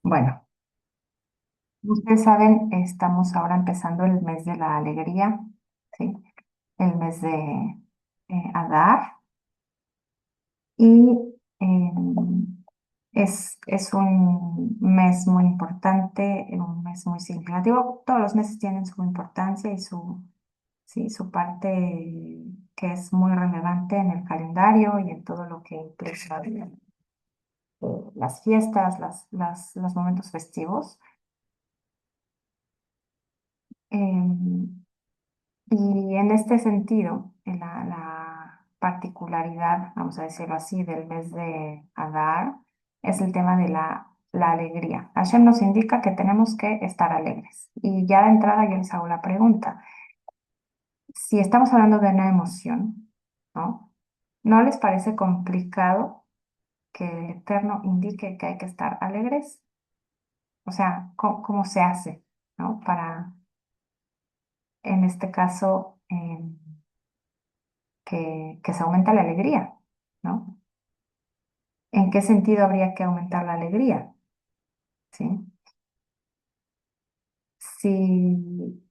Bueno, ustedes saben, estamos ahora empezando el mes de la alegría, ¿sí? El mes de Adar. Y es un mes muy importante, un mes muy significativo. Todos los meses tienen su importancia y sí, su parte que es muy relevante en el calendario y en todo lo que implica las fiestas, los momentos festivos. Em, Y en este sentido, la particularidad, vamos a decirlo así, del mes de Adar es el tema de la alegría. Hashem nos indica que tenemos que estar alegres. Y ya de entrada yo les hago la pregunta, si estamos hablando de una emoción, ¿no? ¿No les parece complicado que el Eterno indique que hay que estar alegres? O sea, ¿cómo se hace, ¿no? Para, en este caso, que se aumenta la alegría, ¿no? ¿En qué sentido habría que aumentar la alegría? ¿Sí? Si,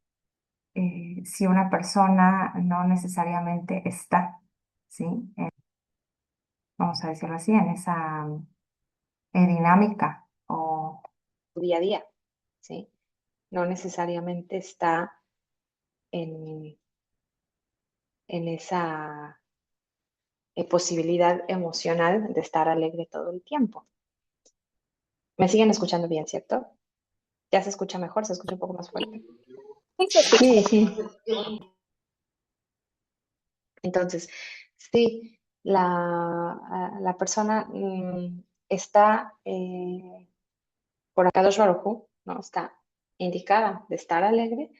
si una persona no necesariamente está, ¿sí? Vamos a decirlo así, en esa dinámica o Tu día a día, ¿sí? No necesariamente está en, en esa posibilidad emocional de estar alegre todo el tiempo. ¿Me siguen escuchando bien, cierto? ¿Ya se escucha mejor? ¿Se escucha un poco más fuerte? Sí, se escucha. Sí, sí. Entonces, sí, la persona está por acá dos ¿no? Está indicada de estar alegre.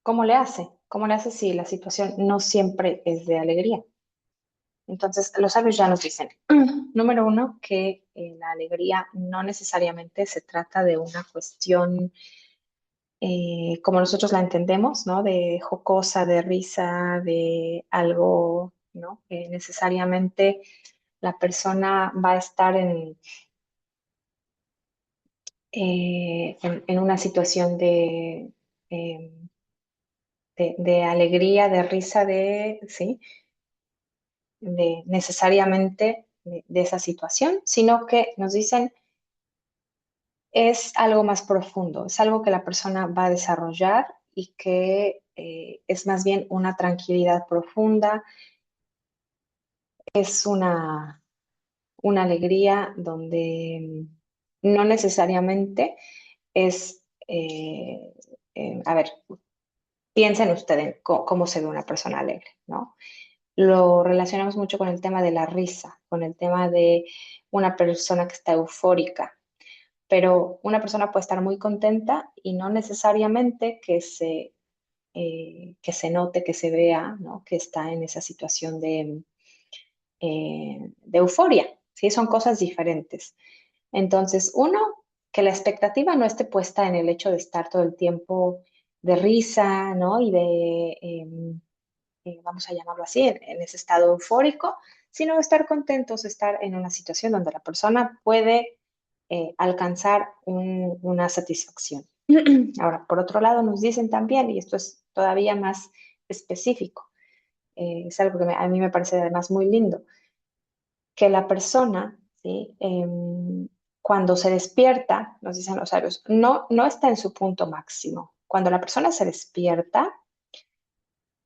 ¿Cómo le hace? ¿Cómo le hace si la situación no siempre es de alegría? Entonces, los sabios ya nos dicen, número uno, que la alegría no necesariamente se trata de una cuestión como nosotros la entendemos, ¿no? De jocosa, de risa, de algo, ¿no? Que necesariamente la persona va a estar en una situación eh, de alegría, de risa, ¿sí? De necesariamente de esa situación, sino que nos dicen es algo más profundo, es algo que la persona va a desarrollar y que es más bien una tranquilidad profunda, es una alegría donde no necesariamente es, a ver, piensen ustedes en cómo se ve una persona alegre, ¿no? Lo relacionamos mucho con el tema de la risa, con el tema de una persona que está eufórica, pero una persona puede estar muy contenta y no necesariamente que se note, que se vea, ¿no? Que está en esa situación de euforia, ¿sí? Son cosas diferentes. Entonces, uno, que la expectativa no esté puesta en el hecho de estar todo el tiempo de risa, ¿no? Y vamos a llamarlo así, en ese estado eufórico, sino estar contentos, estar en una situación donde la persona puede alcanzar una satisfacción. Ahora, por otro lado, nos dicen también, y esto es todavía más específico, es algo que a mí me parece además muy lindo, que la persona, ¿sí? Cuando se despierta, nos dicen los sabios, no está en su punto máximo. Cuando la persona se despierta,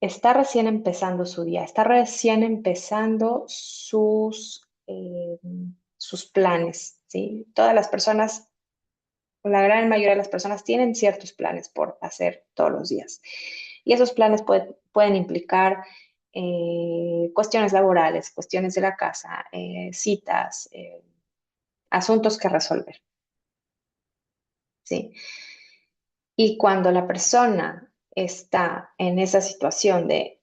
está recién empezando su día, está recién empezando sus planes, ¿sí? Todas las personas, la gran mayoría de las personas tienen ciertos planes por hacer todos los días. Y esos planes pueden implicar cuestiones laborales, cuestiones de la casa, citas, asuntos que resolver, ¿sí? Y cuando la persona está en esa situación de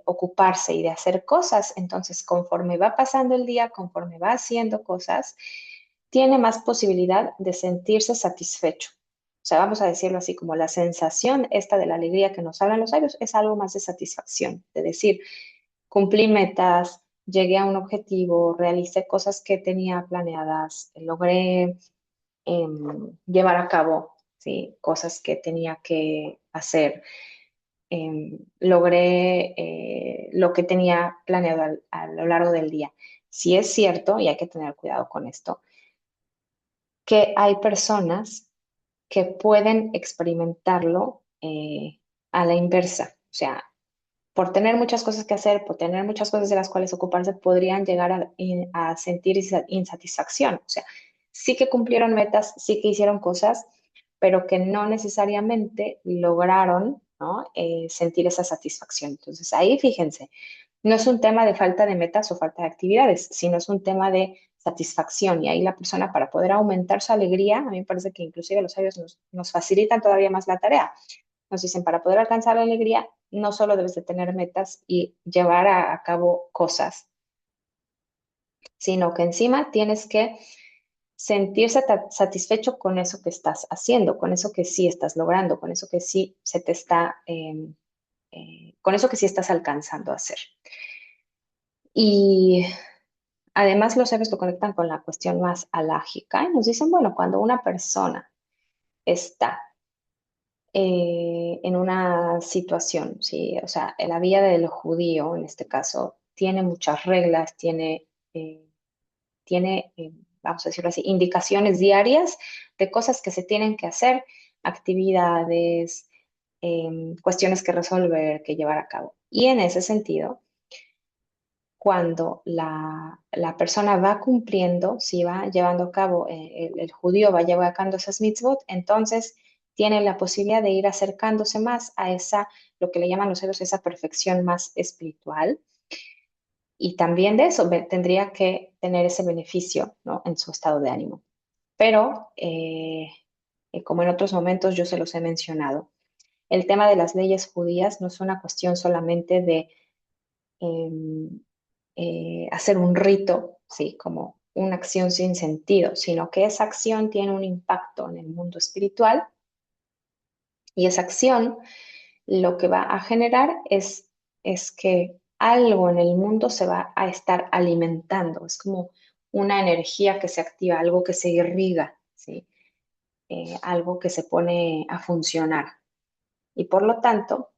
ocuparse y de hacer cosas, entonces conforme va pasando el día, conforme va haciendo cosas, tiene más posibilidad de sentirse satisfecho. O sea, vamos a decirlo así, como la sensación esta de la alegría que nos hablan los sabios es algo más de satisfacción, de decir, cumplí metas, llegué a un objetivo, realicé cosas que tenía planeadas, logré llevar a cabo, ¿sí? Cosas que tenía que hacer, logré lo que tenía planeado a lo largo del día. Sí es cierto, y hay que tener cuidado con esto, que hay personas que pueden experimentarlo a la inversa. O sea, por tener muchas cosas que hacer, por tener muchas cosas de las cuales ocuparse, podrían llegar a sentir insatisfacción. O sea, sí que cumplieron metas, sí que hicieron cosas, pero que no necesariamente lograron, ¿no? Sentir esa satisfacción. Entonces, ahí fíjense, no es un tema de falta de metas o falta de actividades, sino es un tema de satisfacción. Y ahí la persona, para poder aumentar su alegría, a mí me parece que inclusive los sabios nos facilitan todavía más la tarea. Nos dicen, para poder alcanzar la alegría, no solo debes de tener metas y llevar a cabo cosas, sino que encima tienes que sentirse satisfecho con eso que estás haciendo, con eso que sí estás logrando, con eso que sí se te está, con eso que sí estás alcanzando a hacer. Y además los sabios lo conectan con la cuestión más alágica y nos dicen, bueno, cuando una persona está en una situación, ¿sí? O sea, en la vida del judío, en este caso, tiene muchas reglas, tiene, vamos a decirlo así, indicaciones diarias de cosas que se tienen que hacer, actividades, cuestiones que resolver, que llevar a cabo. Y en ese sentido, cuando la persona va cumpliendo, si va llevando a cabo, el judío va llevando a cabo esas mitzvot, entonces tiene la posibilidad de ir acercándose más a esa, lo que le llaman los sabios, esa perfección más espiritual. Y también de eso tendría que tener ese beneficio, ¿no? En su estado de ánimo. Pero, como en otros momentos yo se los he mencionado, el tema de las leyes judías no es una cuestión solamente de em, hacer un rito, ¿sí? Como una acción sin sentido, sino que esa acción tiene un impacto en el mundo espiritual y esa acción lo que va a generar es que algo en el mundo se va a estar alimentando, es como una energía que se activa, algo que se irriga, ¿sí? Algo que se pone a funcionar. Y por lo tanto,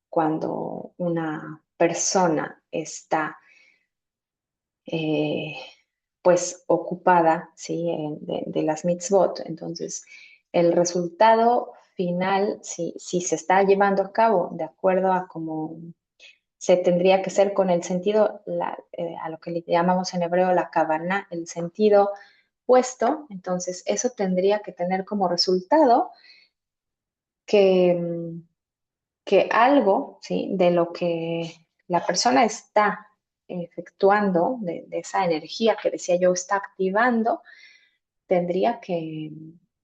cuando una persona está eh, pues ocupada, ¿sí? De las mitzvot. Entonces, el resultado final, si se está llevando a cabo de acuerdo a cómo se tendría que ser con el sentido, a lo que le llamamos en hebreo la kavaná, el sentido puesto, entonces eso tendría que tener como resultado que, que algo, ¿sí? De lo que la persona está efectuando, de esa energía que decía yo está activando, tendría que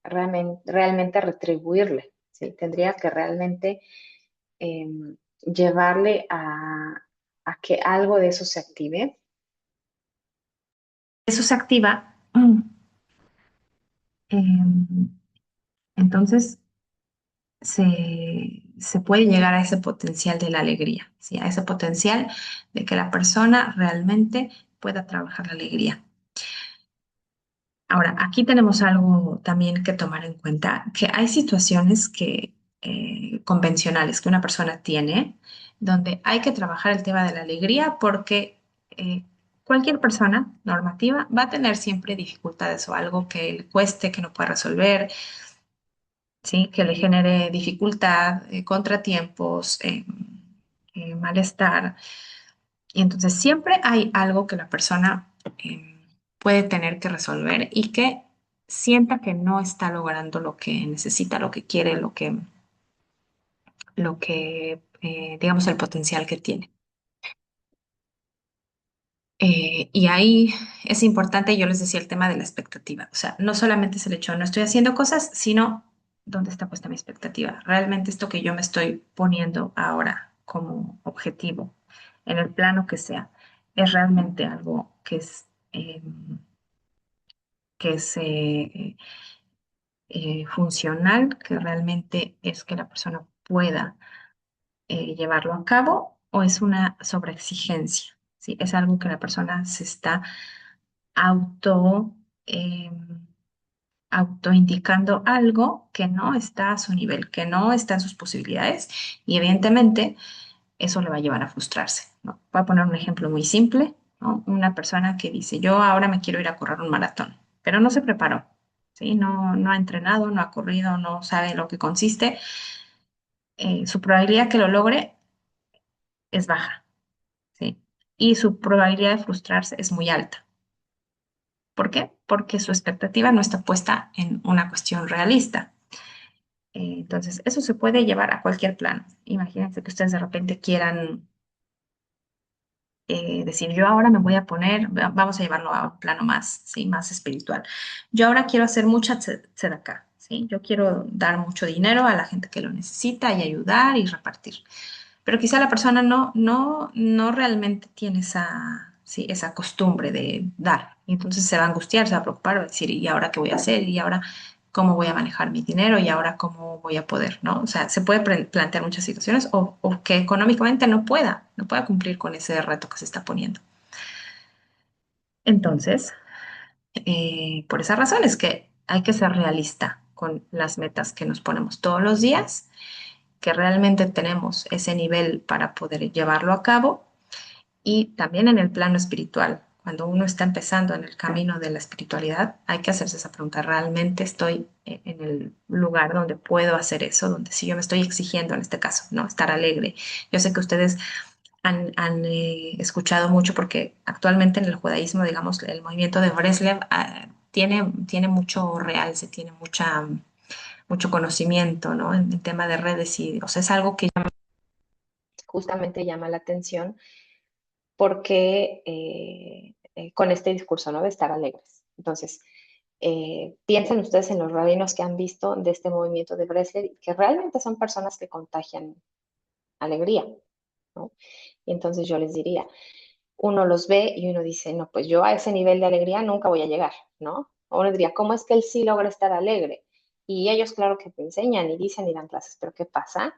realmente retribuirle, ¿sí? Tendría que realmente eh, llevarle a que algo de eso se active. Eso se activa. em, entonces se puede llegar a ese potencial de la alegría, ¿sí? A ese potencial de que la persona realmente pueda trabajar la alegría. Ahora, aquí tenemos algo también que tomar en cuenta, que hay situaciones convencionales que una persona tiene, donde hay que trabajar el tema de la alegría porque cualquier persona normativa va a tener siempre dificultades o algo que le cueste, que no pueda resolver, ¿sí? Que le genere dificultad, contratiempos, malestar. Y entonces siempre hay algo que la persona puede tener que resolver y que sienta que no está logrando lo que necesita, lo que quiere, digamos, el potencial que tiene. Y ahí es importante, yo les decía, el tema de la expectativa. O sea, no solamente es el hecho de no estoy haciendo cosas, sino dónde está puesta mi expectativa. Realmente esto que yo me estoy poniendo ahora como objetivo, en el plano que sea, es realmente algo que es funcional, que realmente es que la persona pueda llevarlo a cabo o es una sobreexigencia. ¿sí? Es algo que la persona se está auto, em, autoindicando algo que no está a su nivel, que no está en sus posibilidades y evidentemente eso le va a llevar a frustrarse, ¿no? Voy a poner un ejemplo muy simple, ¿no? Una persona que dice, yo ahora me quiero ir a correr un maratón, pero no se preparó, ¿sí? No ha entrenado, no ha corrido, no sabe lo que consiste. Su probabilidad que lo logre es baja, ¿sí? Y su probabilidad de frustrarse es muy alta. ¿Por qué? Porque su expectativa no está puesta en una cuestión realista. Entonces, eso se puede llevar a cualquier plano. Imagínense que ustedes de repente quieran decir, yo ahora me voy a poner, vamos a llevarlo a un plano más, ¿sí? Más espiritual. Yo ahora quiero hacer mucha tzedakah, ¿sí? Yo quiero dar mucho dinero a la gente que lo necesita y ayudar y repartir. Pero quizá la persona no realmente tiene esa, sí, esa costumbre de dar. Y entonces se va a angustiar, se va a preocupar, va a decir, ¿y ahora qué voy a hacer? ¿Y ahora cómo voy a manejar mi dinero? ¿Y ahora cómo voy a poder? ¿No? O sea, se puede plantear muchas situaciones o que económicamente no pueda cumplir con ese reto que se está poniendo. Entonces, por esa razón es que hay que ser realista con las metas que nos ponemos todos los días, que realmente tenemos ese nivel para poder llevarlo a cabo y también en el plano espiritual. Cuando uno está empezando en el camino de la espiritualidad, hay que hacerse esa pregunta, ¿realmente estoy en el lugar donde puedo hacer eso? Donde si yo me estoy exigiendo en este caso, ¿no? Estar alegre. Yo sé que ustedes han escuchado mucho porque actualmente en el judaísmo, digamos, el movimiento de Breslev tiene mucho realce, tiene mucho conocimiento, ¿no? En el tema de redes y, o sea, es algo que Justamente llama la atención porque con este discurso, ¿no? De estar alegres. Entonces, piensen ustedes en los rabinos que han visto de este movimiento de Bresler, que realmente son personas que contagian alegría, ¿no? Y entonces yo les diría, uno los ve y uno dice, no, pues yo a ese nivel de alegría nunca voy a llegar, ¿no? O uno diría, ¿cómo es que él sí logra estar alegre? Y ellos, claro que te enseñan y dicen y dan clases, pero ¿qué pasa?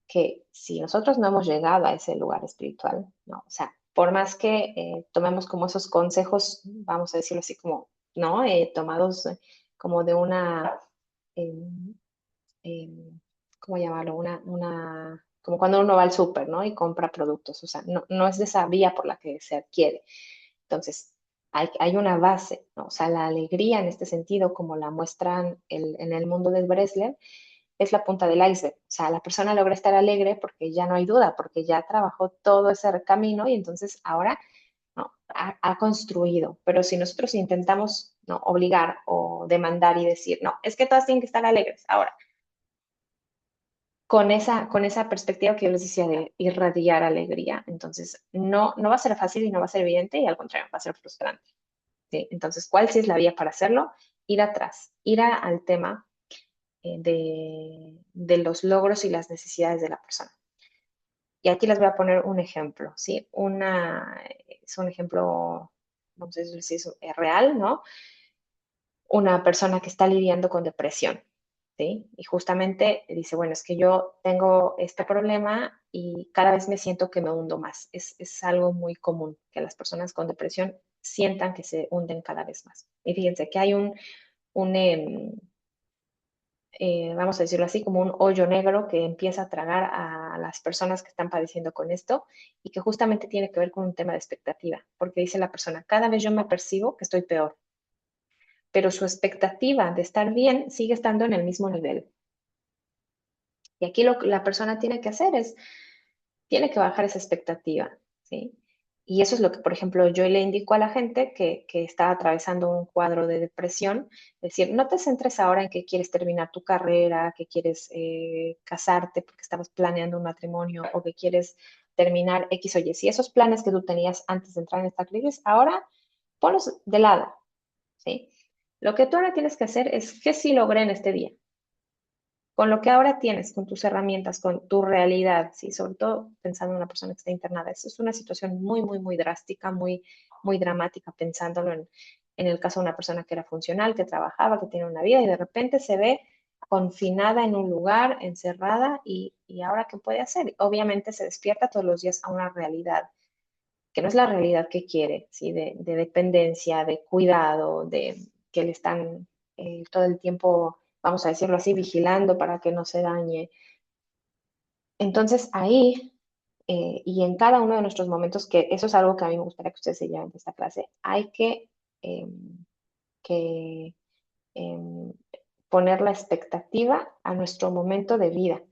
Que si nosotros no hemos llegado a ese lugar espiritual, ¿no? O sea, por más que tomemos como esos consejos, vamos a decirlo así como, ¿no? Tomados como de una, eh, eh, ¿cómo llamarlo? Como cuando uno va al súper, ¿no? Y compra productos, o sea, no es de esa vía por la que se adquiere. Entonces, hay una base, ¿no? O sea, la alegría en este sentido, como la muestran en el mundo del Breslev, es la punta del iceberg. O sea, la persona logra estar alegre porque ya no hay duda, porque ya trabajó todo ese camino y entonces ahora no, ha construido. Pero si nosotros intentamos no, obligar o demandar y decir, no, es que todas tienen que estar alegres ahora, con esa perspectiva que yo les decía de irradiar alegría, entonces no va a ser fácil y no va a ser evidente y al contrario, va a ser frustrante. ¿Sí? Entonces, ¿cuál sí es la vía para hacerlo? Ir atrás, al tema de los logros y las necesidades de la persona. Y aquí les voy a poner un ejemplo, ¿sí? Es un ejemplo, no sé si es real, ¿no? Una persona que está lidiando con depresión, ¿sí? Y justamente dice, bueno, es que yo tengo este problema y cada vez me siento que me hundo más. Es algo muy común que las personas con depresión sientan que se hunden cada vez más. Y fíjense que hay un vamos a decirlo así, como un hoyo negro que empieza a tragar a las personas que están padeciendo con esto y que justamente tiene que ver con un tema de expectativa, porque dice la persona, cada vez yo me percibo que estoy peor, pero su expectativa de estar bien sigue estando en el mismo nivel. Y aquí lo que la persona tiene que hacer tiene que bajar esa expectativa, ¿sí? Y eso es lo que, por ejemplo, yo le indico a la gente que está atravesando un cuadro de depresión, es decir, no te centres ahora en que quieres terminar tu carrera, que quieres casarte porque estabas planeando un matrimonio o que quieres terminar X o Y. Si esos planes que tú tenías antes de entrar en esta crisis, ahora ponlos de lado, ¿sí? Lo que tú ahora tienes que hacer es, ¿qué sí logré en este día? Con lo que ahora tienes, con tus herramientas, con tu realidad, ¿sí? Sobre todo pensando en una persona que está internada. Eso es una situación muy, muy, muy drástica, muy, muy dramática, pensándolo en el caso de una persona que era funcional, que trabajaba, que tiene una vida y de repente se ve confinada en un lugar, encerrada y ahora qué puede hacer. Obviamente se despierta todos los días a una realidad que no es la realidad que quiere, ¿sí? De dependencia, de cuidado, de que le están todo el tiempo, vamos a decirlo así, vigilando para que no se dañe. Entonces ahí y en cada uno de nuestros momentos, que eso es algo que a mí me gustaría que ustedes se lleven de esta clase, hay eh, que em, poner la expectativa a nuestro momento de vida.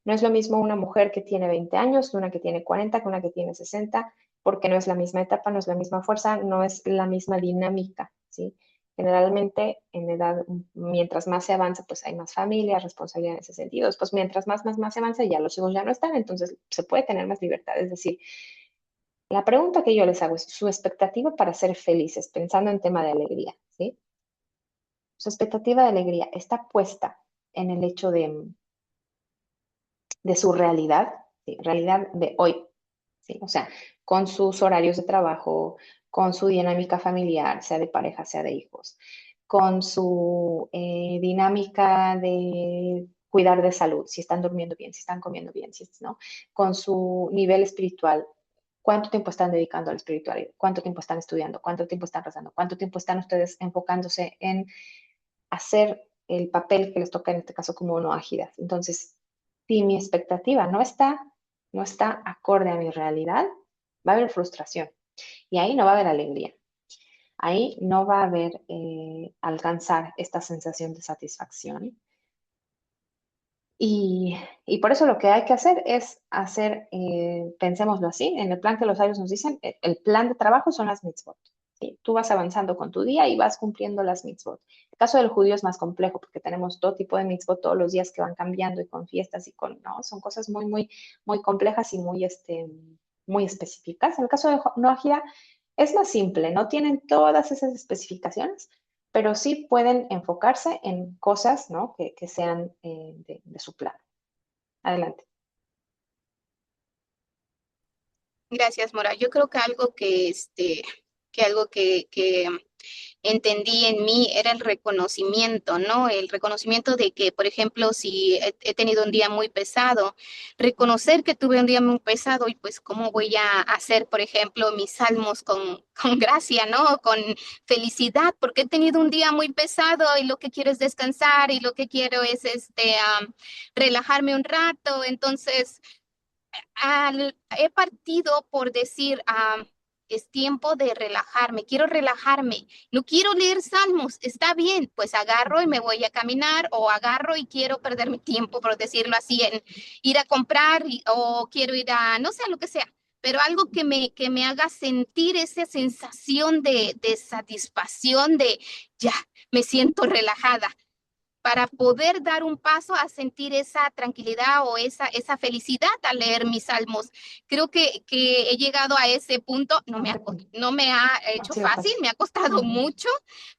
No es lo mismo una mujer que tiene 20 años que una que tiene 40, que una que tiene 60, porque no es la misma etapa, no es la misma fuerza, no es la misma dinámica, ¿sí? Generalmente en edad, mientras más se avanza, pues hay más familia, responsabilidad en ese sentido. Pues mientras más se avanza, ya los hijos ya no están, entonces se puede tener más libertad. Es decir, la pregunta que yo les hago es su expectativa para ser felices, pensando en tema de alegría, ¿sí? Su expectativa de alegría está puesta en el hecho de su realidad, ¿sí? Realidad de hoy, ¿sí? O sea, con sus horarios de trabajo, con su dinámica familiar, sea de pareja, sea de hijos, con su dinámica de cuidar de salud, si están durmiendo bien, si están comiendo bien, si, ¿no? Con su nivel espiritual, cuánto tiempo están dedicando a la espiritualidad, cuánto tiempo están estudiando, cuánto tiempo están rezando, cuánto tiempo están ustedes enfocándose en hacer el papel que les toca en este caso como no ágidas. Entonces, si mi expectativa no está acorde a mi realidad, va a haber frustración y ahí no va a haber alegría. Ahí no va a haber alcanzar esta sensación de satisfacción. Y por eso lo que hay que hacer es hacer, pensémoslo así, en el plan que los sabios nos dicen, el plan de trabajo son las mitzvot. ¿Sí? Tú vas avanzando con tu día y vas cumpliendo las mitzvot. El caso del judío es más complejo porque tenemos todo tipo de mitzvot todos los días que van cambiando y con fiestas y con, ¿no? Son cosas muy complejas y muy específicas. En el caso de Noahida es más simple, no tienen todas esas especificaciones, pero sí pueden enfocarse en cosas, ¿no? que sean de su plan. Adelante. Gracias, Mora. Yo creo que algo que entendí en mí era el reconocimiento, ¿no? El reconocimiento de que, por ejemplo, si he tenido un día muy pesado, reconocer que tuve un día muy pesado y pues cómo voy a hacer, por ejemplo, mis salmos con gracia, ¿no? Con felicidad, porque he tenido un día muy pesado y lo que quiero es descansar y lo que quiero es relajarme un rato. Entonces, he partido por decir, es tiempo de relajarme, quiero relajarme, no quiero leer salmos, está bien, pues agarro y me voy a caminar o agarro y quiero perder mi tiempo, por decirlo así, en ir a comprar o quiero ir a, no sé, lo que sea, pero algo que me haga sentir esa sensación de satisfacción, de ya, me siento relajada para poder dar un paso a sentir esa tranquilidad o esa felicidad al leer mis salmos. Creo que he llegado a ese punto, no me ha Ha hecho sido fácil, fácil. me ha costado Ujú. mucho,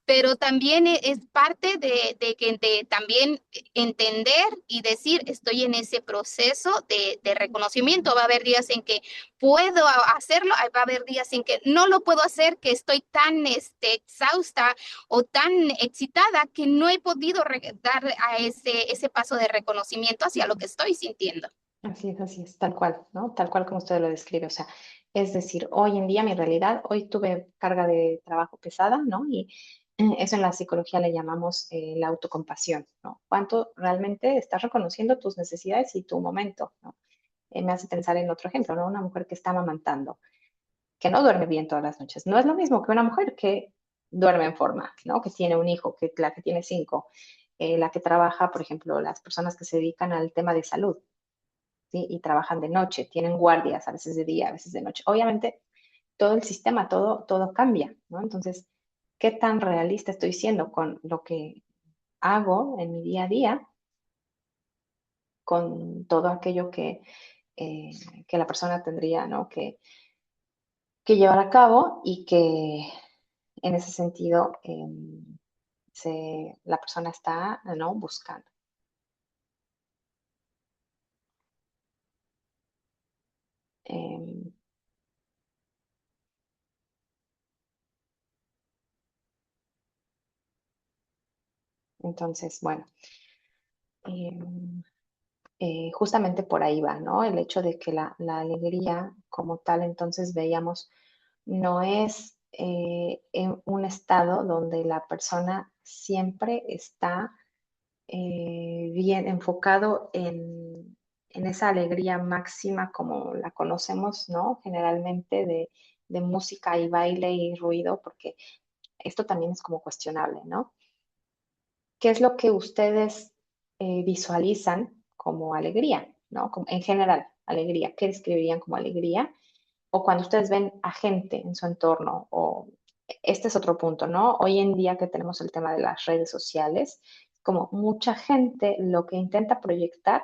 pero también es parte de también entender y decir, estoy en ese proceso de reconocimiento. Va a haber días en que puedo hacerlo, va a haber días en que no lo puedo hacer, que estoy tan exhausta o tan excitada que no he podido dar a ese paso de reconocimiento hacia lo que estoy sintiendo. Así es, tal cual, ¿no? Tal cual como usted lo describe. O sea, es decir, hoy en día mi realidad, hoy tuve carga de trabajo pesada, ¿no? Y eso en la psicología le llamamos la autocompasión, ¿no? ¿Cuánto realmente estás reconociendo tus necesidades y tu momento, ¿no? Me hace pensar en otro ejemplo, ¿no? Una mujer que está amamantando, que no duerme bien todas las noches. No es lo mismo que una mujer que duerme en forma, ¿no? Que tiene un hijo, que la que tiene cinco, la que trabaja, por ejemplo, las personas que se dedican al tema de salud, ¿sí? Y trabajan de noche, tienen guardias, a veces de día, a veces de noche. Obviamente, todo el sistema, todo cambia, ¿no? Entonces, ¿qué tan realista estoy siendo con lo que hago en mi día a día, con todo aquello que la persona tendría, ¿no? que llevar a cabo y que en ese sentido la persona está, ¿no? buscando. Em, entonces, bueno, em, justamente por ahí va, ¿no? El hecho de que la alegría como tal, entonces veíamos, no es en un estado donde la persona siempre está bien enfocado en esa alegría máxima como la conocemos, ¿no? Generalmente de música y baile y ruido, porque esto también es como cuestionable, ¿no? ¿Qué es lo que ustedes visualizan como alegría, ¿no? Como, en general, alegría. ¿Qué describirían como alegría? O cuando ustedes ven a gente en su entorno, o este es otro punto, ¿no? Hoy en día que tenemos el tema de las redes sociales, como mucha gente lo que intenta proyectar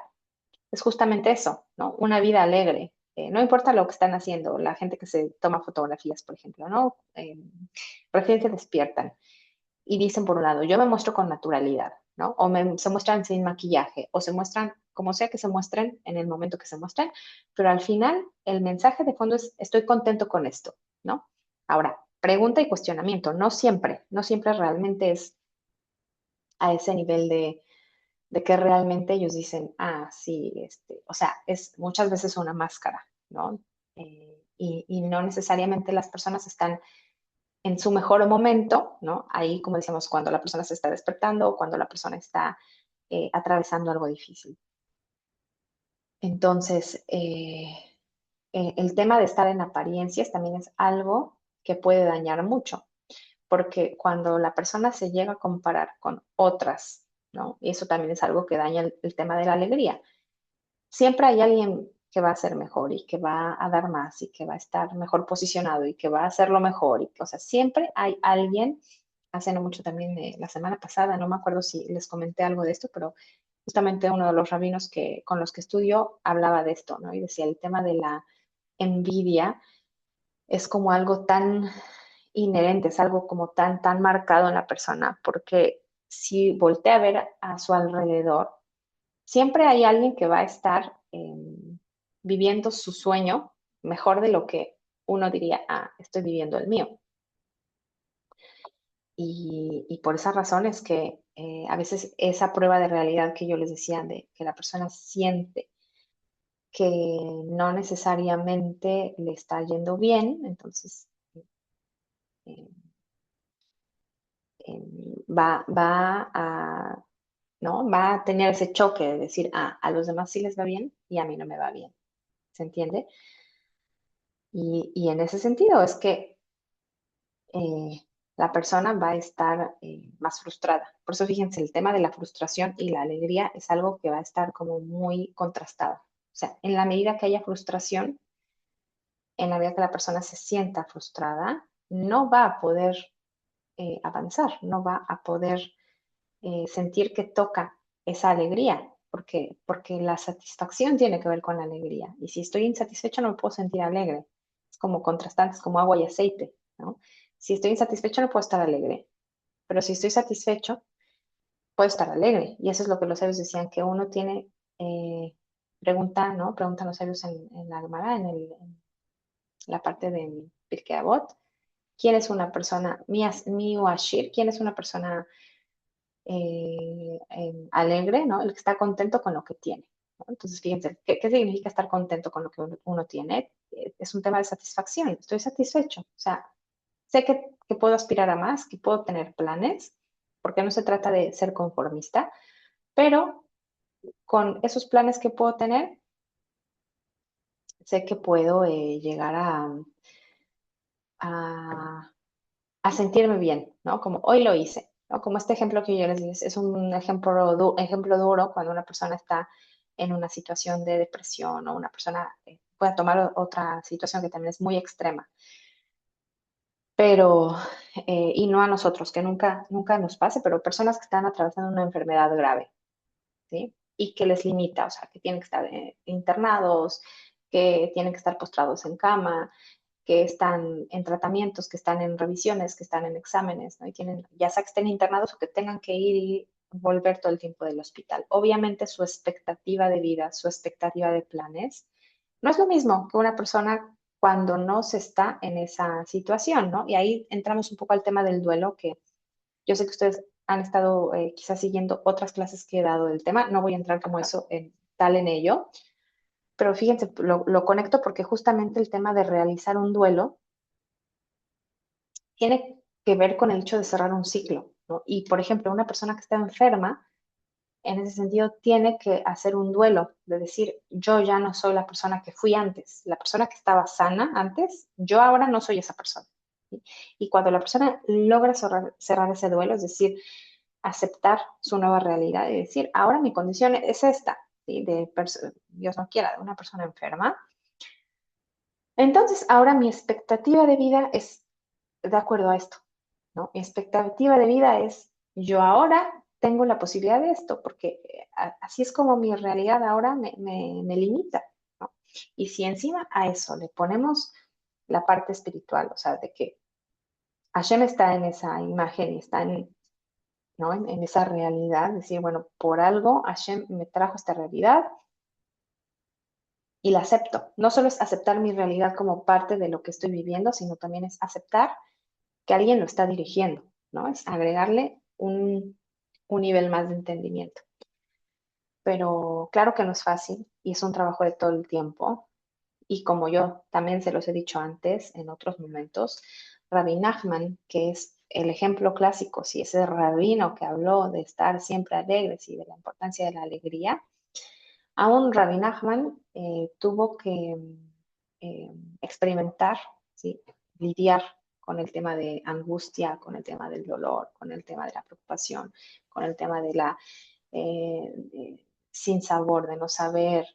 es justamente eso, ¿no? Una vida alegre. No importa lo que están haciendo, la gente que se toma fotografías, por ejemplo, ¿no? Recién se despiertan y dicen por un lado, yo me muestro con naturalidad, ¿no? O se muestran sin maquillaje, o se muestran como sea que se muestren en el momento que se muestren, pero al final el mensaje de fondo es, estoy contento con esto, ¿no? Ahora, pregunta y cuestionamiento, no siempre realmente es a ese nivel de que realmente ellos dicen, ah, sí, o sea, es muchas veces una máscara, ¿no? Y no necesariamente las personas están en su mejor momento, ¿no? Ahí, como decíamos, cuando la persona se está despertando o cuando la persona está atravesando algo difícil. Entonces, el tema de estar en apariencias también es algo que puede dañar mucho, porque cuando la persona se llega a comparar con otras, ¿no? Y eso también es algo que daña el tema de la alegría. Siempre hay alguien que va a ser mejor y que va a dar más y que va a estar mejor posicionado y que va a hacerlo mejor. O sea, siempre hay alguien, hace no mucho también, la semana pasada, no me acuerdo si les comenté algo de esto, pero justamente uno de los rabinos con los que estudio hablaba de esto, ¿no? Y decía, el tema de la envidia es como algo tan inherente, es algo como tan marcado en la persona, porque si voltea a ver a su alrededor, siempre hay alguien que va a estar viviendo su sueño mejor de lo que uno diría, ah, estoy viviendo el mío. Y por esa razón es que a veces esa prueba de realidad que yo les decía, de que la persona siente que no necesariamente le está yendo bien, entonces eh, va a, ¿no? Va a tener ese choque de decir, ah, a los demás sí les va bien y a mí no me va bien. ¿Se entiende? Y en ese sentido es que eh, la persona va a estar más frustrada. Por eso fíjense, el tema de la frustración y la alegría es algo que va a estar como muy contrastado. O sea, en la medida que haya frustración, en la medida que la persona se sienta frustrada, no va a poder avanzar, no va a poder sentir que toca esa alegría, porque la satisfacción tiene que ver con la alegría. Y si estoy insatisfecho no me puedo sentir alegre. Es como contrastantes, como agua y aceite, ¿no? Si estoy insatisfecho no puedo estar alegre, pero si estoy satisfecho puedo estar alegre. Y eso es lo que los sabios decían, que uno tiene, eh, pregunta, ¿no? Preguntan los sabios en la Gemara, en la parte de Pirkei Avot, ¿quién es una persona, mi Ashir, quién es una persona alegre, ¿no? El que está contento con lo que tiene, ¿no? Entonces, fíjense, ¿qué significa estar contento con lo que uno tiene? Es un tema de satisfacción, estoy satisfecho, o sea, sé que puedo aspirar a más, que puedo tener planes, porque no se trata de ser conformista, pero con esos planes que puedo tener, sé que puedo llegar a, a sentirme bien, ¿no? Como hoy lo hice, ¿no? Como este ejemplo que yo les di, es un ejemplo, ejemplo duro cuando una persona está en una situación de depresión o una persona pueda tomar otra situación que también es muy extrema, pero, y no a nosotros, que nunca nos pase, pero personas que están atravesando una enfermedad grave, ¿sí? Y que les limita, o sea, que tienen que estar internados, que tienen que estar postrados en cama, que están en tratamientos, que están en revisiones, que están en exámenes, ¿no? Y tienen, ya sea que estén internados o que tengan que ir y volver todo el tiempo del hospital. Obviamente su expectativa de vida, su expectativa de planes, no es lo mismo que una persona cuando no se está en esa situación, ¿no? Y ahí entramos un poco al tema del duelo, que yo sé que ustedes han estado quizás siguiendo otras clases que he dado del tema, no voy a entrar como eso en, tal en ello, pero fíjense, lo conecto porque justamente el tema de realizar un duelo tiene que ver con el hecho de cerrar un ciclo, ¿no? Y, por ejemplo, una persona que está enferma, en ese sentido, tiene que hacer un duelo, de decir, yo ya no soy la persona que fui antes, la persona que estaba sana antes, yo ahora no soy esa persona. ¿Sí? Y cuando la persona logra cerrar ese duelo, es decir, aceptar su nueva realidad y decir, ahora mi condición es esta, ¿sí? Dios no quiera, de una persona enferma, entonces ahora mi expectativa de vida es de acuerdo a esto, ¿no? Mi expectativa de vida es, yo ahora tengo la posibilidad de esto, porque así es como mi realidad ahora me limita, ¿no? Y si encima a eso le ponemos la parte espiritual, o sea, de que Hashem está en esa imagen y está en, ¿no? En esa realidad, decir, bueno, por algo Hashem me trajo esta realidad y la acepto. No solo es aceptar mi realidad como parte de lo que estoy viviendo, sino también es aceptar que alguien lo está dirigiendo, ¿no? Es agregarle un nivel más de entendimiento. Pero claro que no es fácil y es un trabajo de todo el tiempo. Y como yo también se los he dicho antes en otros momentos, Rabbi Nachman, que es el ejemplo clásico, si ese rabino que habló de estar siempre alegres y de la importancia de la alegría, aún Rabbi Nachman tuvo que eh, experimentar, ¿sí? Lidiar con el tema de angustia, con el tema del dolor, con el tema de la preocupación, con el tema de la sin sabor, de no saber.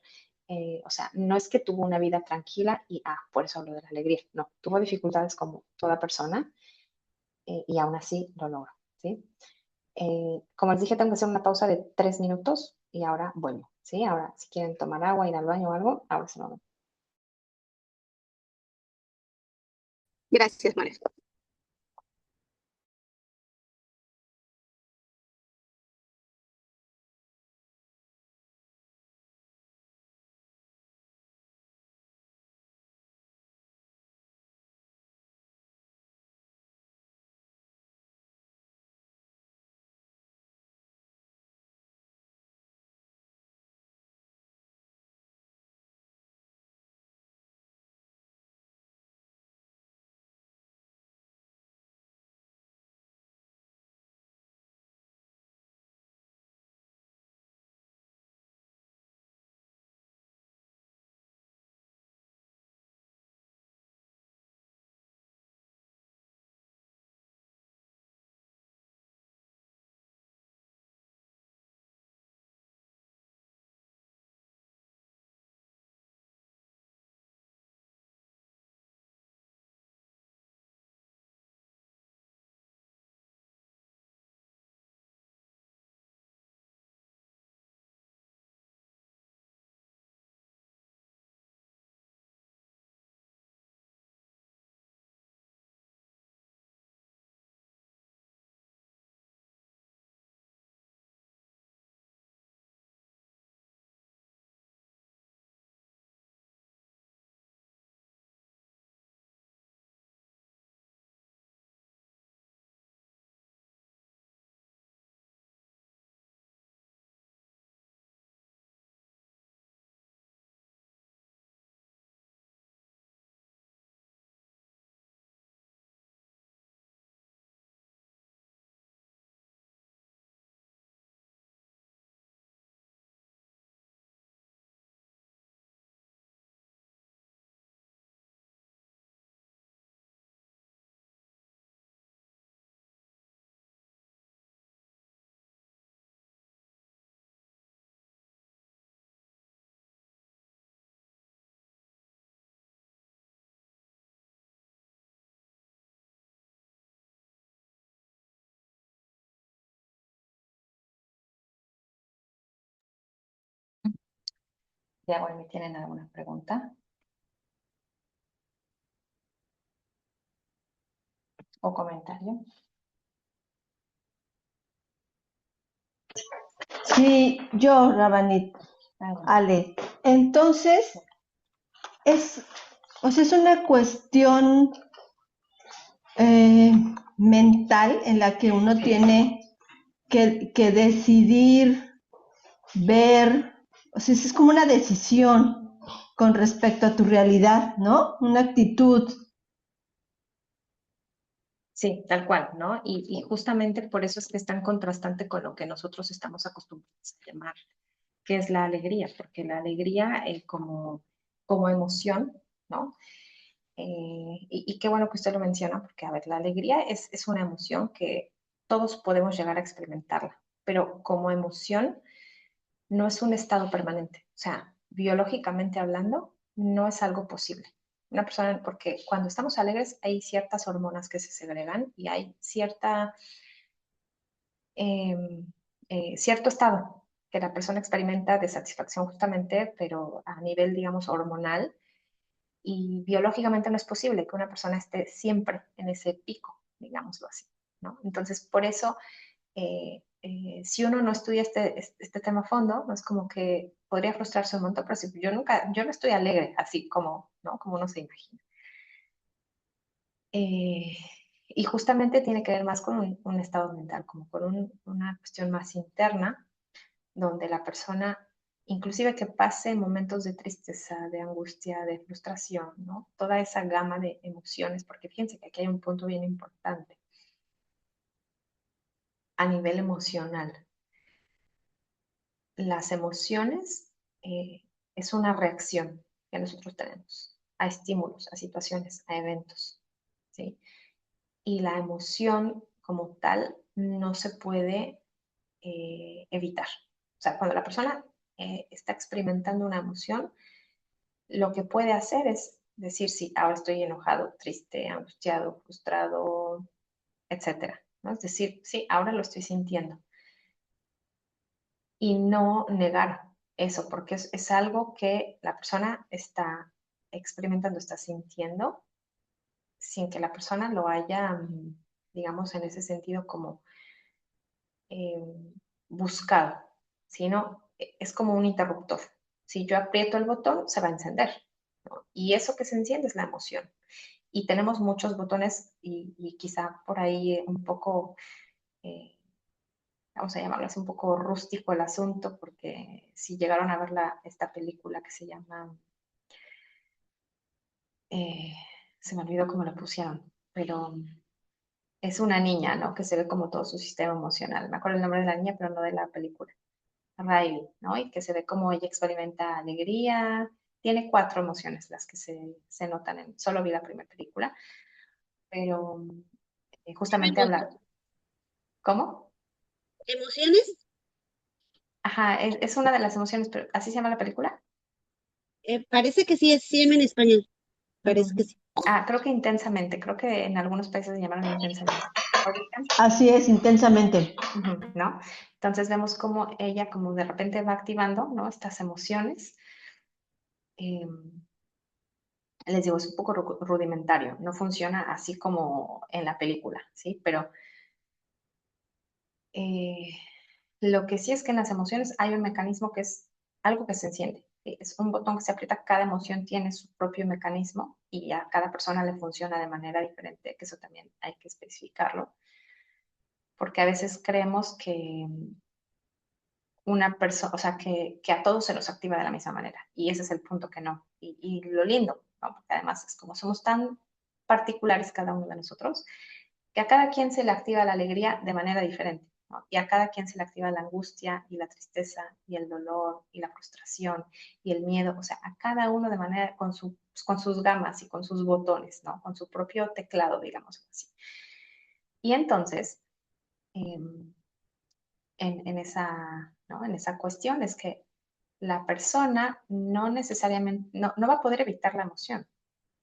O sea, no es que tuvo una vida tranquila y, por eso hablo de la alegría. No, tuvo dificultades como toda persona y aún así lo logró, ¿sí? Como les dije, tengo que hacer una pausa de 3 minutos y ahora vuelvo, ¿sí? Ahora, si quieren tomar agua, ir al baño o algo, ahora se lo doy. Gracias, María. Ya, bueno, ¿tienen alguna pregunta o comentario? Sí, yo, Rabanit, Ale. Entonces, o sea, es una cuestión mental en la que uno tiene que decidir, ver, o sea, es como una decisión. con respecto a tu realidad, ¿no? Una actitud. Sí, tal cual, ¿no? Y justamente por eso es que es tan contrastante con lo que nosotros estamos acostumbrados a llamar, que es la alegría, porque la alegría como emoción, ¿no? Y qué bueno que usted lo menciona, porque, a ver, la alegría es una emoción que todos podemos llegar a experimentarla, pero como emoción no es un estado permanente. O sea, biológicamente hablando, no es algo posible. Una persona, porque cuando estamos alegres hay ciertas hormonas que se segregan y hay eh, cierto estado que la persona experimenta de satisfacción justamente, pero a nivel, digamos, hormonal, y biológicamente no es posible que una persona esté siempre en ese pico, digámoslo así, ¿no? Entonces, por eso, si uno no estudia este tema a fondo, no es como que podría frustrarse un montón, pero si yo no estoy alegre, así como, ¿no? Como uno se imagina. Eh, y justamente tiene que ver más con un estado mental, como con una cuestión más interna, donde la persona, inclusive que pase momentos de tristeza, de angustia, de frustración, ¿no? Toda esa gama de emociones, porque fíjense que aquí hay un punto bien importante a nivel emocional. Las emociones es una reacción que nosotros tenemos a estímulos, a situaciones, a eventos, ¿sí? Y la emoción como tal no se puede evitar. O sea, cuando la persona está experimentando una emoción, lo que puede hacer es decir, sí, ahora estoy enojado, triste, angustiado, frustrado, etcétera, ¿no? Es decir, sí, ahora lo estoy sintiendo. Y no negar eso, porque es algo que la persona está experimentando, está sintiendo, sin que la persona lo haya, digamos, en ese sentido como buscado, sino es como un interruptor. Si yo aprieto el botón, se va a encender, ¿no? Y eso que se enciende es la emoción. Y tenemos muchos botones y quizá por ahí un poco, eh, vamos a llamarlo así, un poco rústico el asunto, porque si llegaron a ver esta película que se llama, eh, se me olvidó cómo la pusieron, pero es una niña, ¿no? Que se ve como todo su sistema emocional. Me acuerdo el nombre de la niña, pero no de la película. Riley, ¿no? Y que se ve como ella experimenta alegría. Tiene cuatro emociones las que se notan solo vi la primera película, pero justamente habla, ¿cómo? ¿Emociones? Ajá, es una de las emociones, pero ¿así se llama la película? Parece que sí, es sí en español. Parece que Ujú. sí. Ah, creo que intensamente, creo que en algunos países se llamaron intensamente. ¿Ahorita? Así es, intensamente. Ujú, ¿no? Entonces vemos como ella como de repente va activando, ¿no? Estas emociones. Eh, Les digo, es un poco rudimentario, no funciona así como en la película, ¿sí? Pero eh, lo que sí es que en las emociones hay un mecanismo que es algo que se enciende. ¿Sí? Es un botón que se aprieta, cada emoción tiene su propio mecanismo y a cada persona le funciona de manera diferente, que eso también hay que especificarlo, porque a veces creemos que una persona, o sea, que a todos se nos activa de la misma manera y ese es el punto que no. Y lo lindo, ¿no? Porque además es como somos tan particulares cada uno de nosotros, que a cada quien se le activa la alegría de manera diferente, ¿no? Y a cada quien se le activa la angustia y la tristeza y el dolor y la frustración y el miedo, o sea, a cada uno de manera con sus gamas y con sus botones, ¿no? Con su propio teclado, digamos así. Y entonces, eh, ¿no? En esa cuestión es que la persona no necesariamente, no va a poder evitar la emoción,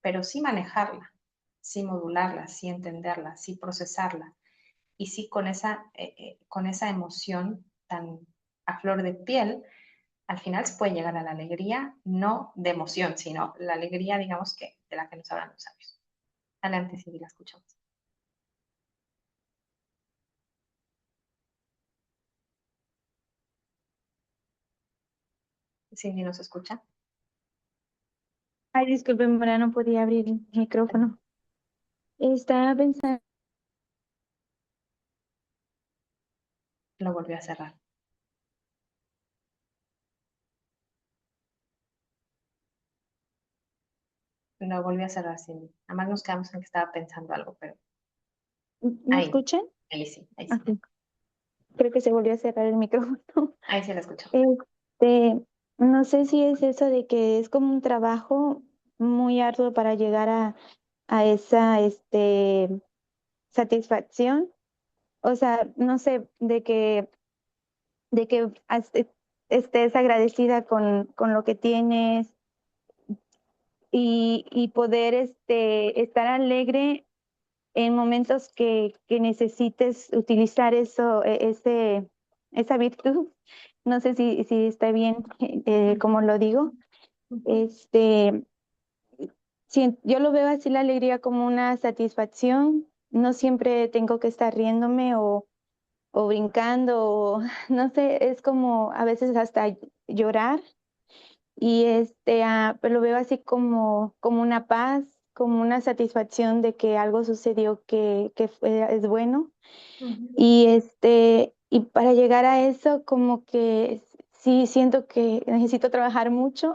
pero sí manejarla, sí modularla, sí entenderla, sí procesarla, y sí con esa emoción tan a flor de piel, al final se puede llegar a la alegría, no de emoción, sino la alegría, digamos que, de la que nos hablan los sabios. Adelante, si la escuchamos. Cindy nos escucha. Ay, disculpe, Mora, no podía abrir el micrófono. Estaba pensando, Lo volvió a cerrar. lo volví a cerrar, Cindy. Además nos quedamos en que estaba pensando algo, pero ¿Me ahí, escuchan? ahí sí, ahí Ah, sí. sí. Creo que se volvió a cerrar el micrófono. Ahí sí la escucho. Este, no sé si es eso de que es como un trabajo muy arduo para llegar a esa satisfacción. O sea, no sé, de que estés agradecida con lo que tienes y poder estar alegre en momentos que necesites utilizar esa virtud. No sé si está bien como lo digo. Ujú, Este, yo lo veo así la alegría como una satisfacción. No siempre tengo que estar riéndome o brincando, o no sé, es como a veces hasta llorar. Y pero lo veo así como una paz, como una satisfacción de que algo sucedió es bueno. ujú, Y para llegar a eso, como que sí siento que necesito trabajar mucho,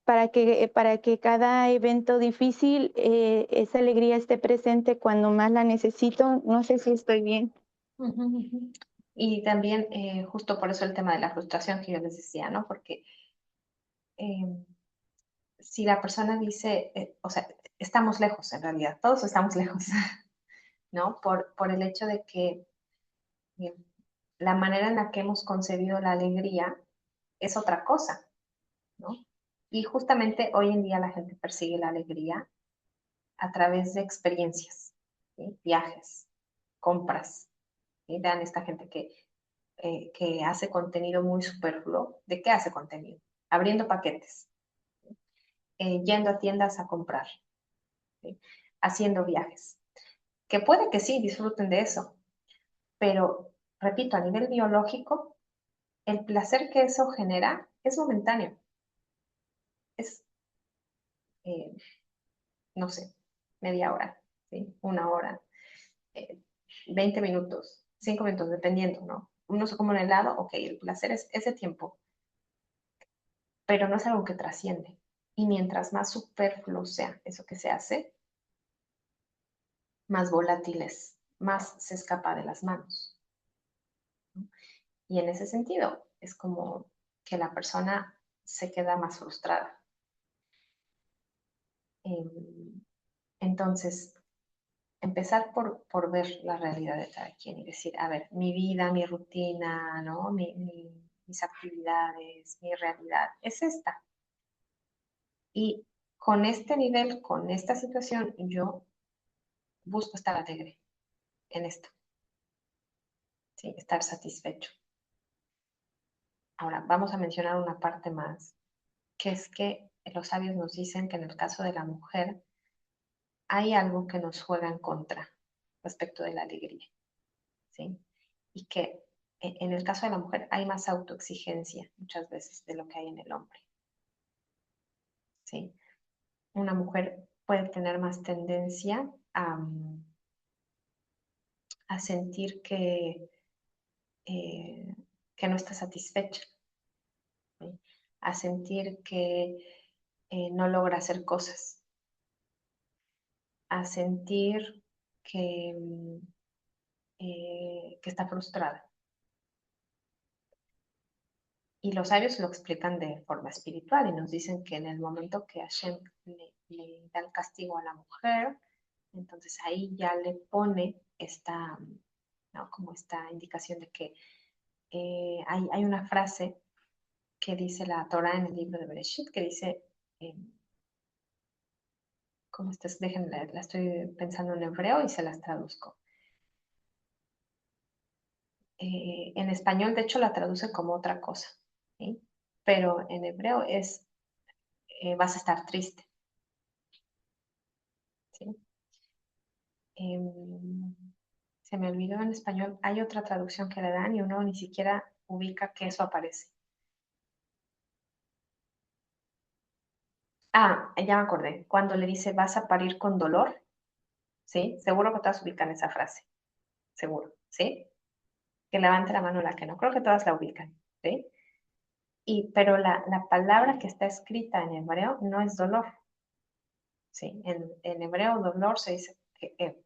para que cada evento difícil, esa alegría esté presente cuando más la necesito. No sé si estoy bien. ujú, ujú. Y también, justo por eso el tema de la frustración que yo les decía, ¿no? Porque eh, si la persona dice, o sea, estamos lejos en realidad, todos estamos lejos, ¿no? Por el hecho de que eh, la manera en la que hemos concebido la alegría es otra cosa, ¿no? Y justamente hoy en día la gente persigue la alegría a través de experiencias, ¿sí? Viajes, compras. ¿Sí? Vean esta gente que hace contenido muy superfluo. ¿De qué hace contenido? Abriendo paquetes, yendo a tiendas a comprar, ¿sí? Haciendo viajes. Que puede que sí disfruten de eso, pero repito, a nivel biológico, el placer que eso genera es momentáneo. Es, eh, no sé, media hora, ¿sí? Una hora, eh, 20 minutos, 5 minutos, dependiendo, ¿no? Uno se come un helado, ok, el placer es ese tiempo, pero no es algo que trasciende. Y mientras más superfluo sea eso que se hace, más volátil es, más se escapa de las manos, ¿no? Y en ese sentido, es como que la persona se queda más frustrada. Entonces, empezar por ver la realidad de cada quien y decir, a ver, mi vida, mi rutina, ¿no? Mis actividades, mi realidad es esta. Y con este nivel, con esta situación, yo busco estar alegre en esto, ¿sí? Estar satisfecho. Ahora, vamos a mencionar una parte más, que es que los sabios nos dicen que en el caso de la mujer hay algo que nos juega en contra respecto de la alegría, ¿sí? Y que en el caso de la mujer hay más autoexigencia muchas veces de lo que hay en el hombre, ¿sí? Una mujer puede tener más tendencia a sentir eh, que no está satisfecha, ¿sí? A sentir que no logra hacer cosas, a sentir que, que está frustrada. Y los sabios lo explican de forma espiritual y nos dicen que en el momento que Hashem le da el castigo a la mujer, entonces ahí ya le pone esta, ¿no? Como esta indicación de que hay una frase que dice la Torah en el libro de Bereshit, que dice, eh, ¿cómo estás? Déjenme, la estoy pensando en hebreo y se las traduzco. En español, de hecho, la traduce como otra cosa, ¿sí? Pero en hebreo es, vas a estar triste, ¿sí? Se me olvidó en español, hay otra traducción que le dan y uno ni siquiera ubica que eso aparece. Ah, ya me acordé, cuando le dice vas a parir con dolor, ¿sí? Seguro que todas ubican esa frase, seguro, ¿sí? Que levante la mano la que no, creo que todas la ubican, ¿sí? pero la palabra que está escrita en hebreo no es dolor. ¿Sí? En hebreo dolor se dice que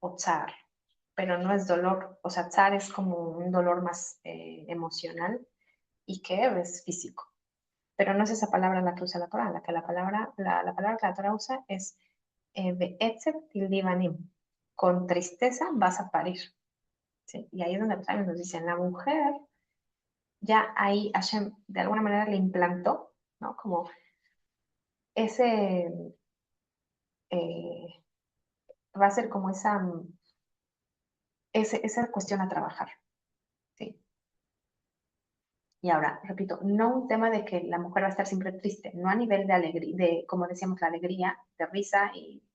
o tsar, pero no es dolor. O sea, tsar es como un dolor más emocional y que es físico. Pero no es esa palabra la que usa la Torah. La palabra que la Torah usa es be'etzet tildivanim. Con tristeza vas a parir. ¿Sí? Y ahí es donde los sabios nos dicen, la mujer, ya ahí Hashem de alguna manera le implantó, ¿no? Como ese, eh, va a ser como esa cuestión a trabajar, ¿sí? Y ahora, repito, no un tema de que la mujer va a estar siempre triste, no a nivel de alegría, de, como decíamos, la alegría, de risa,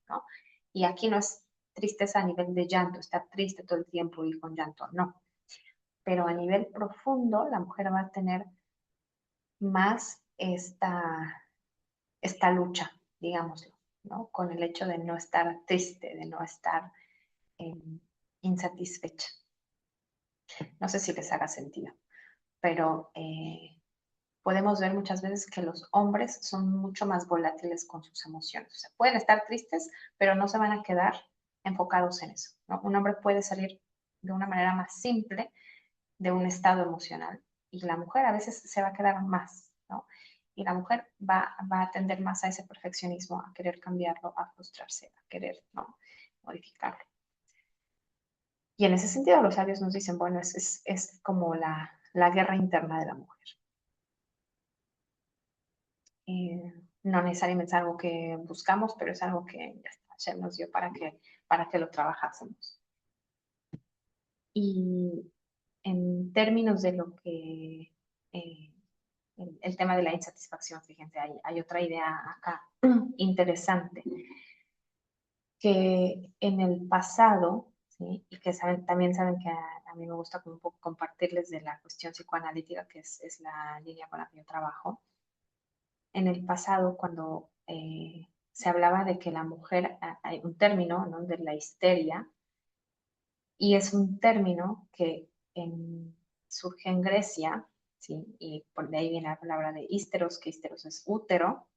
¿no? Y aquí no es tristeza a nivel de llanto, estar triste todo el tiempo y con llanto, no. Pero a nivel profundo, la mujer va a tener más esta lucha, digámoslo, ¿no? Con el hecho de no estar triste, de no estar eh, insatisfecha. No sé si les haga sentido, pero podemos ver muchas veces que los hombres son mucho más volátiles con sus emociones. O sea, pueden estar tristes, pero no se van a quedar enfocados en eso, ¿no? Un hombre puede salir de una manera más simple de un estado emocional y la mujer a veces se va a quedar más, ¿no? Y la mujer va a tender más a ese perfeccionismo, a querer cambiarlo, a frustrarse, a querer, ¿no? Modificarlo. Y en ese sentido los sabios nos dicen, bueno, es como la guerra interna de la mujer. No necesariamente es algo que buscamos, pero es algo que ya está, Hashem nos dio para que lo trabajásemos. Y en términos de lo que el tema de la insatisfacción, fíjense, hay otra idea acá interesante, que en el pasado, ¿sí? Y que también saben que a mí me gusta como un poco compartirles de la cuestión psicoanalítica, que es la línea con la que yo trabajo. En el pasado, cuando se hablaba de que la mujer, hay un término, ¿no? De la histeria, y es un término que surge en Grecia, ¿sí? Y por de ahí viene la palabra de histeros, que histeros es útero,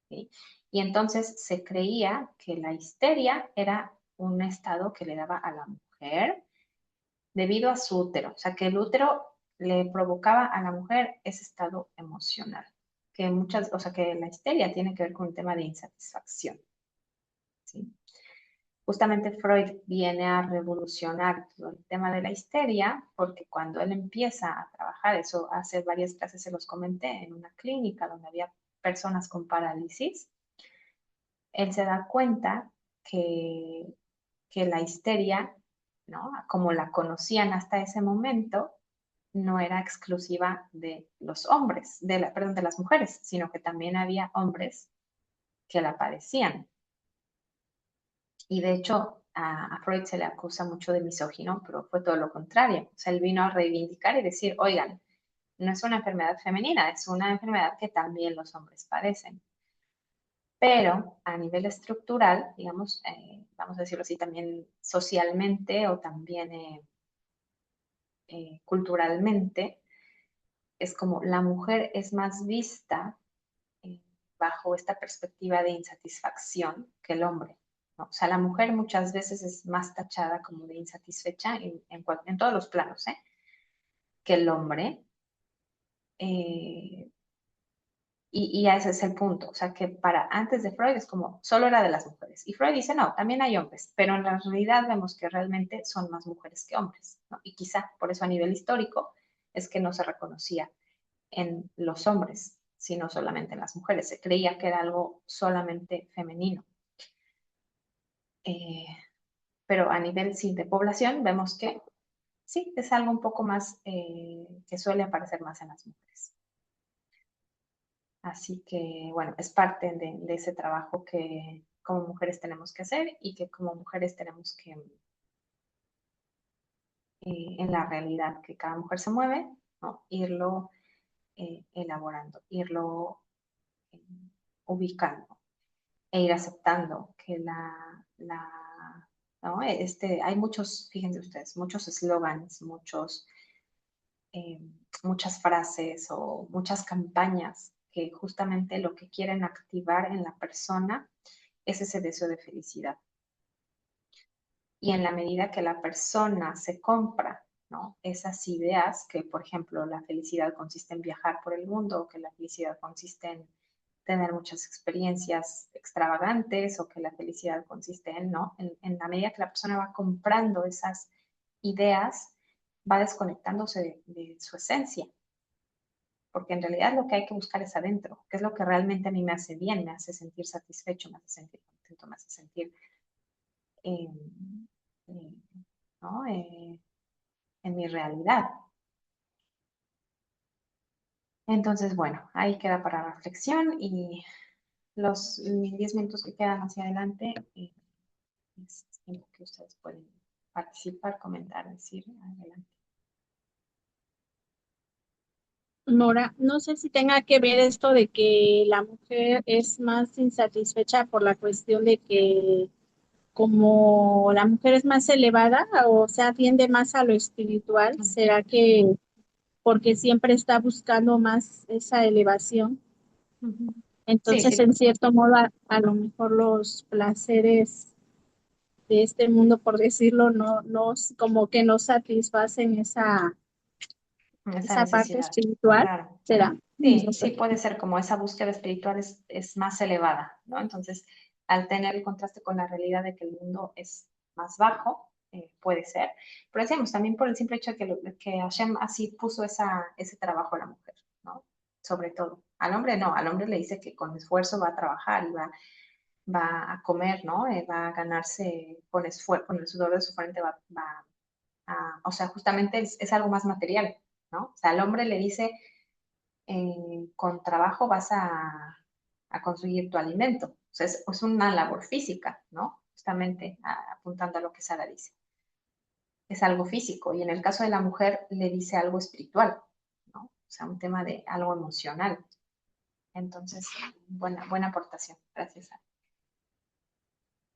¿sí? Y entonces se creía que la histeria era un estado que le daba a la mujer debido a su útero, o sea, que el útero le provocaba a la mujer ese estado emocional, que o sea, que la histeria tiene que ver con un tema de insatisfacción, ¿sí? Justamente Freud viene a revolucionar todo el tema de la histeria, porque cuando él empieza a trabajar, eso hace varias clases se los comenté, en una clínica donde había personas con parálisis, él se da cuenta que, que la histeria, ¿no? Como la conocían hasta ese momento, no era exclusiva de los hombres, perdón, de las mujeres, sino que también había hombres que la padecían. Y de hecho, a Freud se le acusa mucho de misógino, pero fue todo lo contrario. O sea, él vino a reivindicar y decir, oigan, no es una enfermedad femenina, es una enfermedad que también los hombres padecen. Pero a nivel estructural, digamos, vamos a decirlo así, también socialmente o también culturalmente, es como la mujer es más vista eh, bajo esta perspectiva de insatisfacción que el hombre, ¿no? O sea, la mujer muchas veces es más tachada como de insatisfecha en todos los planos, ¿eh? Que el hombre. Eh, y ese es el punto, o sea que para antes de Freud es como solo era de las mujeres. Y Freud dice, no, también hay hombres, pero en la realidad vemos que realmente son más mujeres que hombres, ¿no? Y quizá por eso a nivel histórico es que no se reconocía en los hombres, sino solamente en las mujeres. Se creía que era algo solamente femenino. Eh, pero a nivel sí, de población vemos que sí, es algo un poco más que suele aparecer más en las mujeres. Así que, bueno, es parte de ese trabajo que como mujeres tenemos que hacer y que como mujeres tenemos que, en la realidad que cada mujer se mueve, ¿no? Irlo elaborando, irlo eh, ubicando e ir aceptando que ¿no? Hay muchos, fíjense ustedes, muchos eslogans, muchos muchas frases o muchas campañas que justamente lo que quieren activar en la persona es ese deseo de felicidad. Y en la medida que la persona se compra, ¿no?, esas ideas que, por ejemplo, la felicidad consiste en viajar por el mundo, o que la felicidad consiste en tener muchas experiencias extravagantes, o que la felicidad consiste en, ¿no?, en la medida que la persona va comprando esas ideas, va desconectándose de su esencia. Porque en realidad lo que hay que buscar es adentro, qué es lo que realmente a mí me hace bien, me hace sentir satisfecho, me hace sentir contento, me hace sentir eh, eh, ¿no? En mi realidad. Entonces, bueno, ahí queda para reflexión y los 10 minutos que quedan hacia adelante es tiempo que ustedes pueden participar, comentar, decir adelante. Nora, no sé si tenga que ver esto de que la mujer es más insatisfecha por la cuestión de que como la mujer es más elevada, o sea, tiende más a lo espiritual, ¿será que porque siempre está buscando más esa elevación? Sí, Entonces, sí, en cierto modo, a lo mejor los placeres de este mundo, por decirlo, no como que no satisfacen esa esa parte necesidad, espiritual, claro. ¿será? Sí, No sí sé. puede ser como esa búsqueda espiritual es más elevada, ¿no? Entonces, al tener el contraste con la realidad de que el mundo es más bajo, puede ser. Pero decíamos, también por el simple hecho de que Hashem así puso ese trabajo a la mujer, ¿no? Sobre todo. Al hombre no, al hombre le dice que con esfuerzo va a trabajar y va a comer, ¿no? Va a ganarse con esfuerzo, con el sudor de su frente o sea, justamente es algo más material, ¿no? O sea, al hombre le dice con trabajo vas a conseguir tu alimento. O sea, es una labor física, ¿no? Justamente apuntando a lo que Sara dice. Es algo físico. Y en el caso de la mujer le dice algo espiritual, ¿no? O sea, un tema de algo emocional. Entonces, buena aportación. Gracias, Sara.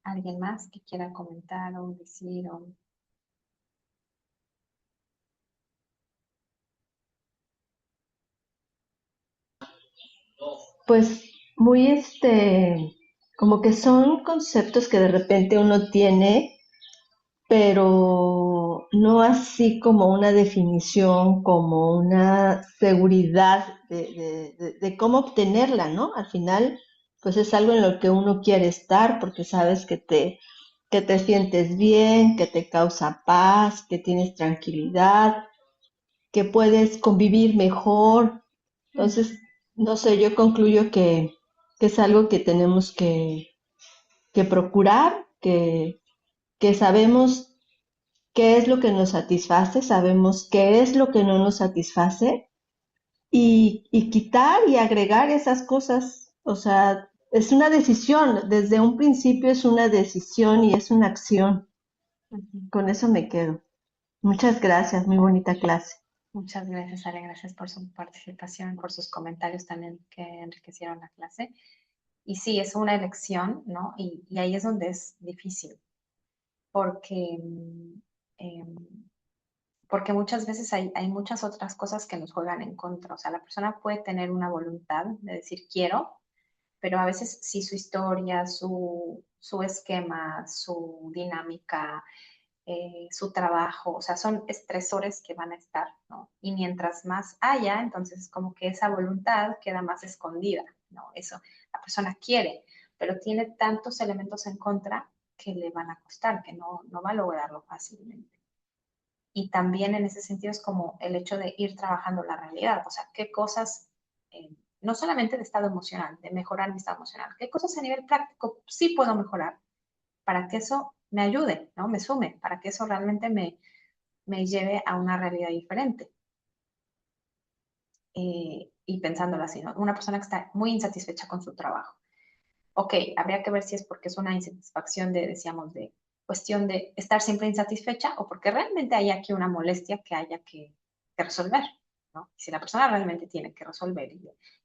¿Alguien más que quiera comentar o decir o... Pues muy como que son conceptos que de repente uno tiene, pero no así como una definición, como una seguridad de cómo obtenerla, ¿no? Al final, pues es algo en lo que uno quiere estar porque sabes que te sientes bien, que te causa paz, que tienes tranquilidad, que puedes convivir mejor. Entonces, no sé, yo concluyo que es algo que tenemos que procurar, que sabemos qué es lo que nos satisface, sabemos qué es lo que no nos satisface y quitar y agregar esas cosas. O sea, es una decisión, desde un principio es una decisión y es una acción. Con eso me quedo. Muchas gracias, muy bonita clase. Muchas gracias, Ale. Gracias por su participación, por sus comentarios también que enriquecieron la clase. Y sí, es una elección, ¿no? Y ahí es donde es difícil, porque, porque muchas veces hay muchas otras cosas que nos juegan en contra. O sea, la persona puede tener una voluntad de decir quiero, pero a veces sí su historia, su esquema, su dinámica, su trabajo, o sea, son estresores que van a estar, ¿no? Y mientras más haya, entonces como que esa voluntad queda más escondida, ¿no? Eso, la persona quiere, pero tiene tantos elementos en contra que le van a costar, que no va a lograrlo fácilmente. Y también en ese sentido es como el hecho de ir trabajando la realidad, o sea, qué cosas, no solamente de estado emocional, de mejorar mi estado emocional, qué cosas a nivel práctico sí puedo mejorar para que eso me ayude, ¿no? Me sume, para que eso realmente me lleve a una realidad diferente. Y pensándolo así, ¿no? Una persona que está muy insatisfecha con su trabajo. Ok, habría que ver si es porque es una insatisfacción decíamos, de cuestión de estar siempre insatisfecha o porque realmente hay aquí una molestia que haya que resolver, ¿no? Si la persona realmente tiene que resolver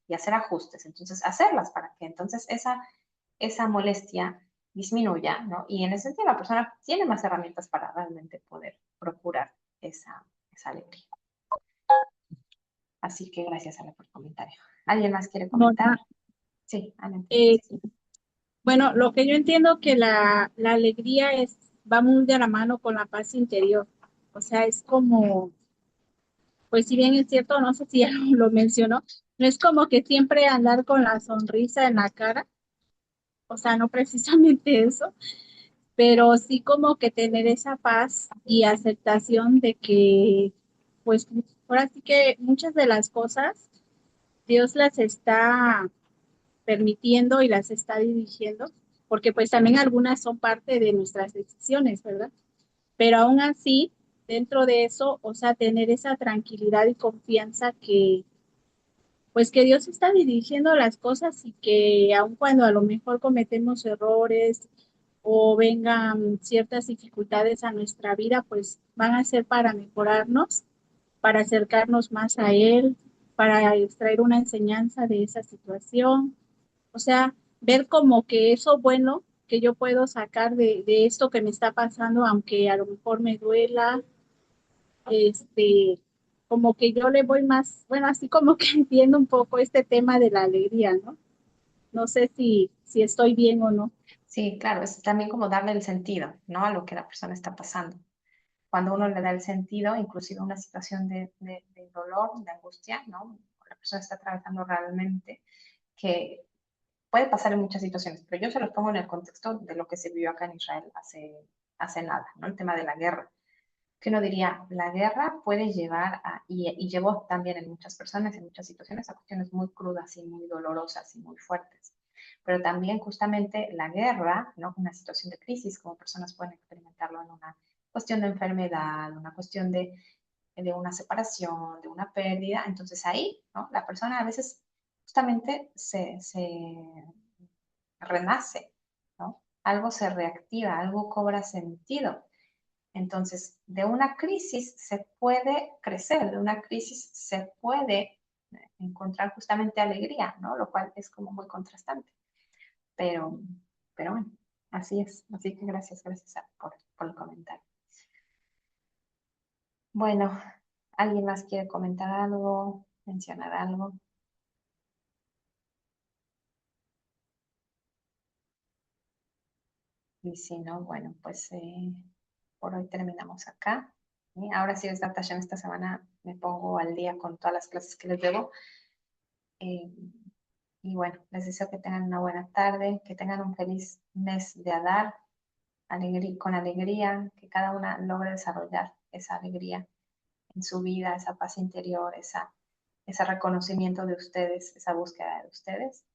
y hacer ajustes, entonces hacerlas para que entonces esa molestia disminuya, ¿no? Y en ese sentido la persona tiene más herramientas para realmente poder procurar esa alegría. Así que gracias, Ale, por el comentario. ¿Alguien más quiere Nora, comentar? Sí, adelante. eh, bueno, lo que yo entiendo que la alegría va muy de la mano con la paz interior. O sea, es como, pues si bien es cierto, no sé si ya lo mencionó, no es como que siempre andar con la sonrisa en la cara, o sea, no precisamente eso, pero sí como que tener esa paz y aceptación de que, pues ahora sí que muchas de las cosas Dios las está permitiendo y las está dirigiendo, porque pues también algunas son parte de nuestras decisiones, ¿verdad? Pero aún así, dentro de eso, o sea, tener esa tranquilidad y confianza que, pues que Dios está dirigiendo las cosas y que aun cuando a lo mejor cometemos errores o vengan ciertas dificultades a nuestra vida, pues van a ser para mejorarnos, para acercarnos más a Él, para extraer una enseñanza de esa situación. O sea, ver como que eso bueno que yo puedo sacar de esto que me está pasando, aunque a lo mejor me duela, este, como que yo le voy más, bueno, así como que entiendo un poco este tema de la alegría, ¿no? No sé si estoy bien o no. Sí, claro, es también como darle el sentido, ¿no? A lo que la persona está pasando. Cuando uno le da el sentido, inclusive a una situación de dolor, de angustia, ¿no? La persona está atravesando realmente, que puede pasar en muchas situaciones, pero yo se los pongo en el contexto de lo que se vivió acá en Israel hace nada, ¿no? El tema de la guerra. Que uno diría, la guerra puede llevar y llevó también en muchas personas, en muchas situaciones, a cuestiones muy crudas y muy dolorosas y muy fuertes. Pero también justamente la guerra, ¿no? Una situación de crisis, como personas pueden experimentarlo en una cuestión de enfermedad, una cuestión de una separación, de una pérdida. Entonces ahí, ¿no? La persona a veces justamente se renace, ¿no? Algo se reactiva, algo cobra sentido. Entonces, de una crisis se puede crecer, de una crisis se puede encontrar justamente alegría, ¿no? Lo cual es como muy contrastante. Pero, pero bueno, así es. Así que gracias, por el comentario. Bueno, ¿alguien más quiere comentar algo, mencionar algo? Y si no, bueno, pues por hoy terminamos acá. Y ahora sí, desde Tasha, esta semana me pongo al día con todas las clases que les debo. Eh, y bueno, les deseo que tengan una buena tarde, que tengan un feliz mes de Adar, con alegría, que cada una logre desarrollar esa alegría en su vida, esa paz interior, ese reconocimiento de ustedes, esa búsqueda de ustedes.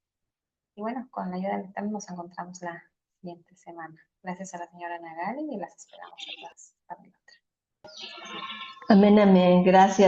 Y bueno, con la ayuda del Eterno nos encontramos la siguiente semana. Gracias a la señora Nagali y las esperamos a todas para la otra. Amén, amén. Gracias.